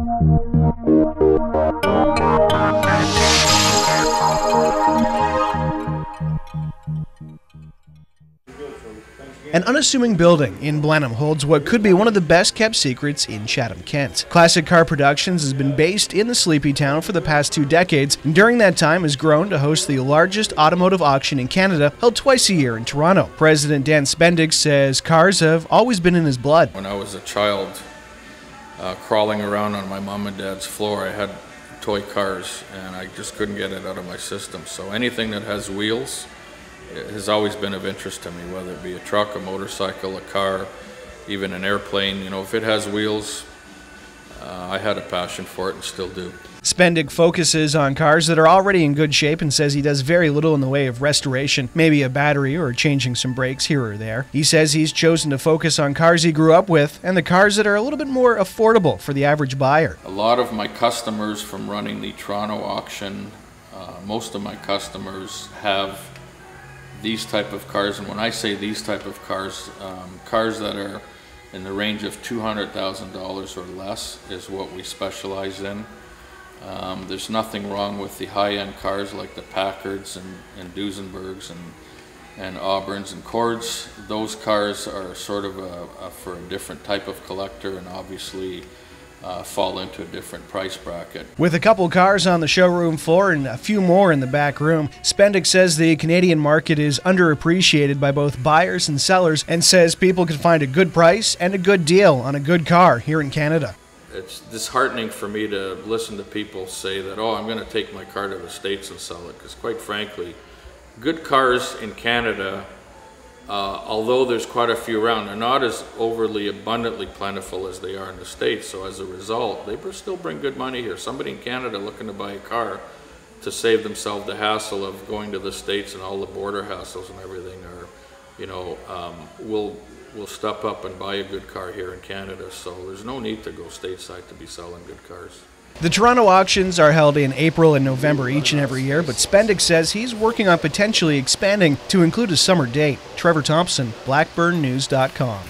An unassuming building in Blenheim holds what could be one of the best-kept secrets in Chatham-Kent. Classic Car Productions has been based in the sleepy town for the past 2 decades, and during that time has grown to host the largest automotive auction in Canada, held twice a year in Toronto. President Dan Spendig says cars have always been in his blood. When I was a child, crawling around on my mom and dad's floor, I had toy cars, and I just couldn't get it out of my system. So anything that has wheels, it has always been of interest to me, whether it be a truck, a motorcycle, a car, even an airplane. You know, if it has wheels, I had a passion for it and still do. Spendig focuses on cars that are already in good shape and says he does very little in the way of restoration, maybe a battery or changing some brakes here or there. He says he's chosen to focus on cars he grew up with and the cars that are a little bit more affordable for the average buyer. A lot of my customers from running the Toronto auction, most of my customers have these type of cars, and when I say these type of cars, cars that are in the range of $200,000 or less is what we specialize in. There's nothing wrong with the high-end cars like the Packards and Duesenbergs and Auburns and Cords. Those cars are sort of for a different type of collector, and obviously fall into a different price bracket. With a couple cars on the showroom floor and a few more in the back room, Spendig says the Canadian market is underappreciated by both buyers and sellers, and says people can find a good price and a good deal on a good car here in Canada. It's disheartening for me to listen to people say that, oh, I'm going to take my car to the States and sell it, because quite frankly, good cars in Canada, although there's quite a few around, they're not as overly abundantly plentiful as they are in the States. So as a result, they still bring good money here. Somebody in Canada looking to buy a car to save themselves the hassle of going to the States and all the border hassles and everything, or, you know, will step up and buy a good car here in Canada. So there's no need to go stateside to be selling good cars. The Toronto auctions are held in April and November each and every year, but Spendig says he's working on potentially expanding to include a summer date. Trevor Thompson, BlackburnNews.com.